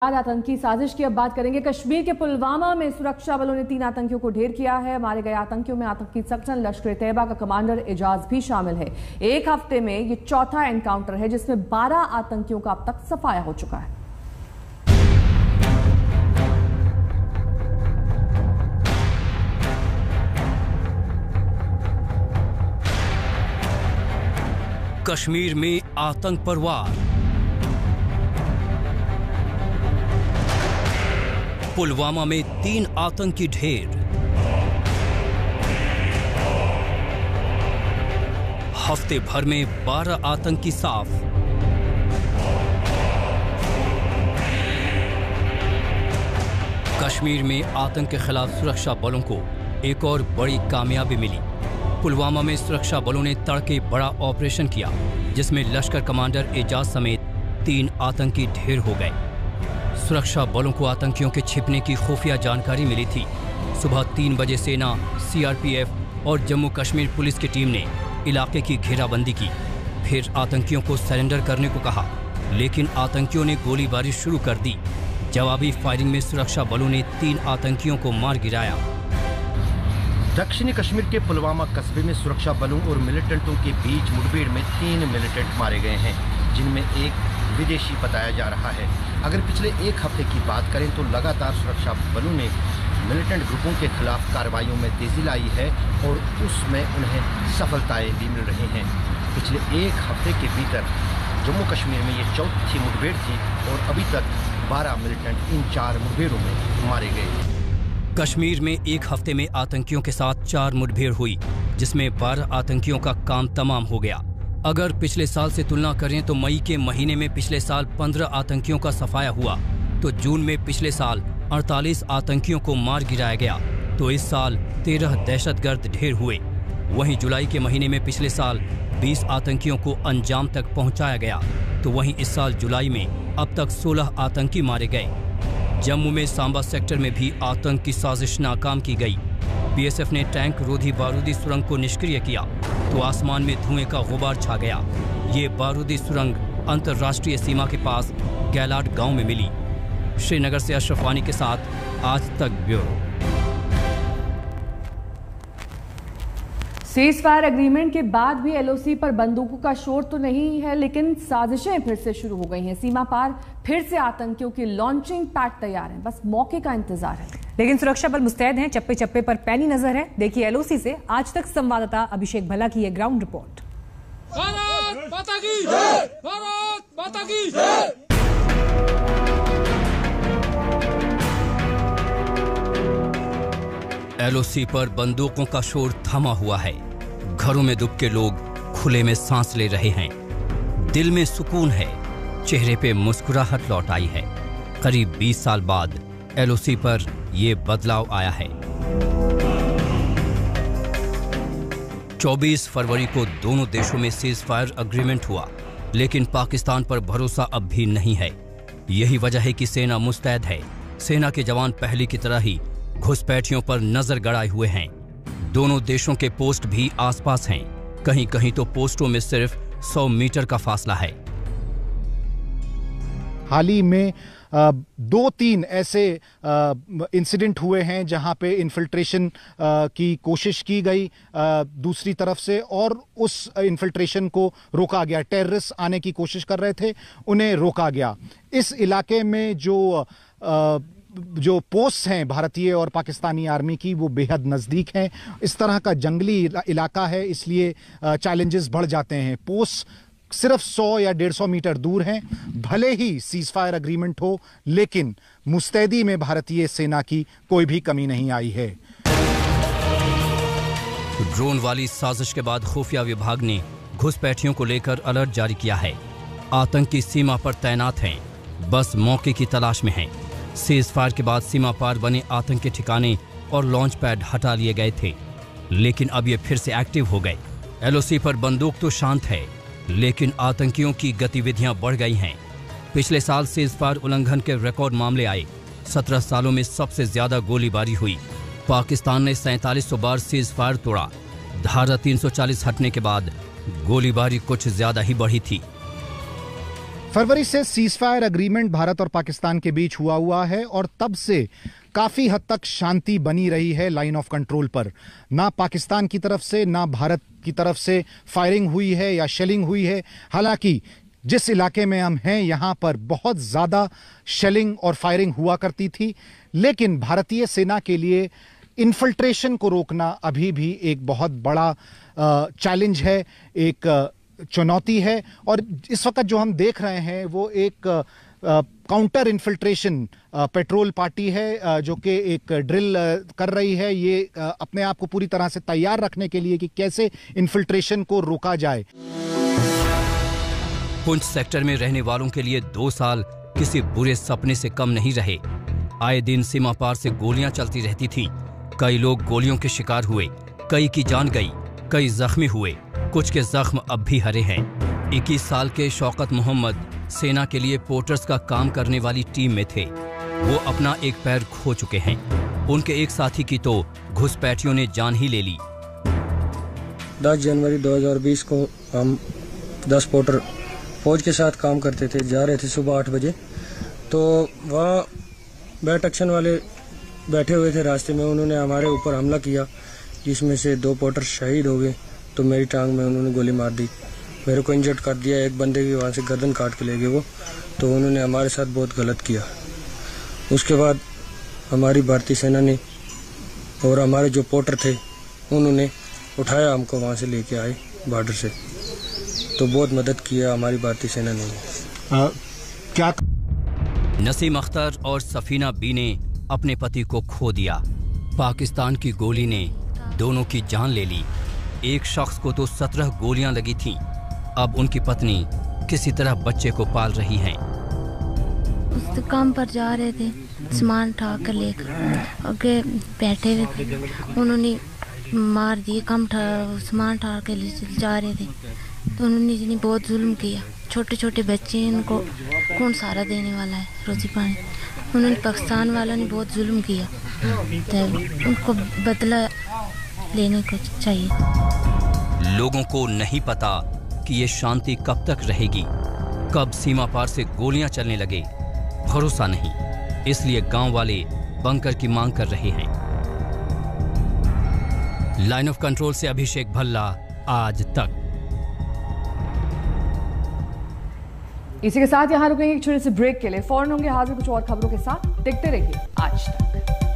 आतंकी साजिश की अब बात करेंगे। कश्मीर के पुलवामा में सुरक्षा बलों ने 3 आतंकियों को ढेर किया है। मारे गए आतंकियों में आतंकी संगठन लश्कर तैयबा का कमांडर एजाज भी शामिल है। एक हफ्ते में ये चौथा एनकाउंटर है जिसमें 12 आतंकियों का अब तक सफाया हो चुका है। कश्मीर में आतंक पर वार। पुलवामा में 3 आतंकी ढेर। हफ्ते भर में 12 आतंकी साफ। कश्मीर में आतंक के खिलाफ सुरक्षा बलों को एक और बड़ी कामयाबी मिली। पुलवामा में सुरक्षा बलों ने तड़के बड़ा ऑपरेशन किया जिसमें लश्कर कमांडर एजाज समेत 3 आतंकी ढेर हो गए। सुरक्षा बलों को आतंकियों के छिपने की खुफिया जानकारी मिली थी। सुबह 3 बजे सेना, सीआरपीएफ और जम्मू कश्मीर पुलिस की टीम ने इलाके की घेराबंदी की। फिर आतंकियों को सरेंडर करने को कहा, लेकिन आतंकियों ने गोलीबारी शुरू कर दी। जवाबी फायरिंग में सुरक्षा बलों ने 3 आतंकियों को मार गिराया। दक्षिणी कश्मीर के पुलवामा कस्बे में सुरक्षा बलों और मिलिटेंटों के बीच मुठभेड़ में 3 मिलिटेंट मारे गए हैं, जिनमें एक विदेशी बताया जा रहा है। अगर पिछले एक हफ्ते की बात करें तो लगातार सुरक्षा बलों ने मिलिटेंट ग्रुपों के खिलाफ कार्रवाइयों में तेजी लाई है और उसमें उन्हें सफलताएं भी मिल रही हैं। पिछले एक हफ्ते के भीतर जम्मू कश्मीर में ये चौथी मुठभेड़ थी और अभी तक 12 मिलिटेंट इन 4 मुठभेड़ों में मारे गए। कश्मीर में एक हफ्ते में आतंकियों के साथ 4 मुठभेड़ हुई, जिसमें 12 आतंकियों का काम तमाम हो गया। अगर पिछले साल से तुलना करें तो मई के महीने में पिछले साल 15 आतंकियों का सफाया हुआ, तो जून में पिछले साल 48 आतंकियों को मार गिराया गया, तो इस साल 13 दहशतगर्द ढेर हुए। वहीं जुलाई के महीने में पिछले साल 20 आतंकियों को अंजाम तक पहुंचाया गया, तो वहीं इस साल जुलाई में अब तक 16 आतंकी मारे गए। जम्मू में सांबा सेक्टर में भी आतंक की साजिश नाकाम की गई। बीएसएफ ने टैंक रोधी बारूदी सुरंग को निष्क्रिय किया तो आसमान में धुएं का गुबार छा गया। ये बारूदी सुरंग अंतर्राष्ट्रीय सीमा के पास गैलाड गांव में मिली। श्रीनगर से अशरफ वानी के साथ आज तक ब्यूरो। सीज फायर एग्रीमेंट के बाद भी एलओसी पर बंदूकों का शोर तो नहीं है, लेकिन साजिशें फिर से शुरू हो गई हैं। सीमा पार फिर से आतंकियों की लॉन्चिंग पैड तैयार है, बस मौके का इंतजार है। लेकिन सुरक्षा बल मुस्तैद हैं, चप्पे चप्पे पर पैनी नजर है। देखिए एलओसी से आज तक संवाददाता अभिषेक भल्ला की यह ग्राउंड रिपोर्ट। भारत माता की जय! भारत माता की जय! एलओसी पर बंदूकों का शोर थमा हुआ है। घरों में दुबके लोग खुले में सांस ले रहे हैं। दिल में सुकून है, चेहरे पे मुस्कुराहट लौट आई है। करीब 20 साल बाद एलओसी पर यह बदलाव आया है। 24 फरवरी को दोनों देशों में सीज फायर एग्रीमेंट हुआ, लेकिन पाकिस्तान पर भरोसा अब भी नहीं है। यही वजह है कि सेना मुस्तैद है। सेना के जवान पहले की तरह ही घुसपैठियों पर नजर गड़ाए हुए हैं। दोनों देशों के पोस्ट भी आसपास हैं। कहीं कहीं तो पोस्टों में सिर्फ 100 मीटर का फासला है। हाल ही में 2-3 ऐसे इंसिडेंट हुए हैं जहां पे इन्फिल्ट्रेशन की कोशिश की गई दूसरी तरफ से, और उस इन्फिल्ट्रेशन को रोका गया। टेररिस्ट आने की कोशिश कर रहे थे, उन्हें रोका गया। इस इलाके में जो पोस्ट हैं भारतीय और पाकिस्तानी आर्मी की, वो बेहद नज़दीक हैं। इस तरह का जंगली इलाका है, इसलिए चैलेंजेस बढ़ जाते हैं। पोस्ट सिर्फ 100 या 150 मीटर दूर हैं। भले ही सीज फायर एग्रीमेंट हो, लेकिन मुस्तैदी में भारतीय सेना की कोई भी कमी नहीं आई है। ड्रोन वाली साजिश के बाद खुफिया विभाग ने घुसपैठियों को लेकर अलर्ट जारी किया है। आतंकी सीमा पर तैनात हैं, बस मौके की तलाश में हैं। सीज फायर के बाद सीमा पार बने आतंकी ठिकाने और लॉन्च पैड हटा लिए गए थे, लेकिन अब ये फिर से एक्टिव हो गए। एलओसी पर बंदूक तो शांत है, लेकिन आतंकियों की गतिविधियां बढ़ गई हैं। पिछले साल सीज फायर उल्लंघन के रिकॉर्ड मामले आए। 17 सालों में सबसे ज्यादा गोलीबारी हुई। पाकिस्तान ने 4700 बार सीज फायर तोड़ा। धारा 340 हटने के बाद गोलीबारी कुछ ज्यादा ही बढ़ी थी। फरवरी से सीजफायर एग्रीमेंट भारत और पाकिस्तान के बीच हुआ है और तब से काफी हद तक शांति बनी रही है लाइन ऑफ कंट्रोल पर। ना पाकिस्तान की तरफ से ना भारत की तरफ से फायरिंग हुई है या शेलिंग हुई है। हालांकि जिस इलाके में हम हैं यहां पर बहुत ज्यादा शेलिंग और फायरिंग हुआ करती थी, लेकिन भारतीय सेना के लिए इन्फिल्ट्रेशन को रोकना अभी भी एक बहुत बड़ा चैलेंज है, एक चुनौती है। और इस वक्त जो हम देख रहे हैं वो एक काउंटर इन्फिल्ट्रेशन पेट्रोल पार्टी है जो कि एक ड्रिल कर रही है, ये अपने आप को पूरी तरह से तैयार रखने के लिए कि कैसे इन्फिल्ट्रेशन को रोका जाए। पुंछ सेक्टर में रहने वालों के लिए 2 साल किसी बुरे सपने से कम नहीं रहे। आए दिन सीमा पार से गोलियां चलती रहती थी। कई लोग गोलियों के शिकार हुए, कई की जान गई, कई जख्मी हुए, कुछ के जख्म अब भी हरे हैं। 21 साल के शौकत मोहम्मद सेना के लिए पोर्टर्स का काम करने वाली टीम में थे। वो अपना एक पैर खो चुके हैं। उनके एक साथी की तो घुसपैठियों ने जान ही ले ली। 10 जनवरी 2020 को हम 10 पोर्टर फौज के साथ काम करते थे, जा रहे थे सुबह 8 बजे। तो वहाँ बैट एक्शन वाले बैठे हुए थे रास्ते में, उन्होंने हमारे ऊपर हमला किया जिसमें से 2 पोर्टर शहीद हो गए। तो मेरी टांग में उन्होंने गोली मार दी, मेरे को इंजर्ड कर दिया। एक बंदे की वहाँ से गर्दन काट के ले गए वो। तो उन्होंने हमारे साथ बहुत गलत किया। उसके बाद हमारी भारतीय सेना ने और हमारे जो पोर्टर थे उन्होंने उठाया, हमको वहाँ से लेके आए बॉर्डर से। तो बहुत मदद किया हमारी भारतीय सेना ने। क्या नसीम अख्तर और सफीना बी ने अपने पति को खो दिया। पाकिस्तान की गोली ने दोनों की जान ले ली। एक शख्स को तो 17 गोलियां लगी थीं। अब उनकी पत्नी किसी तरह बच्चे को पाल रही हैं। उस काम पर जा रहे थे, सामान उठा कर लेकर आगे बैठे हुए थे, उन्होंने मार दिए। सामान उठा के जा रहे थे तो उन्होंने बहुत जुल्म किया। छोटे छोटे बच्चे, इनको कौन सहारा देने वाला है रोजी पानी। उन्होंने पाकिस्तान वाला ने बहुत जुल्म किया, तो उनको बदला लेने को चाहिए। लोगों को नहीं पता कि ये शांति कब तक रहेगी, कब सीमा पार से गोलियां चलने लगे, भरोसा नहीं। इसलिए गांव वाले बंकर की मांग कर रहे हैं। लाइन ऑफ कंट्रोल से अभिषेक भल्ला, आज तक। इसी के साथ यहां रुकेंगे एक छोटे से ब्रेक के लिए। फौरन होंगे हाजिर कुछ और खबरों के साथ। देखते रहिए आज तक।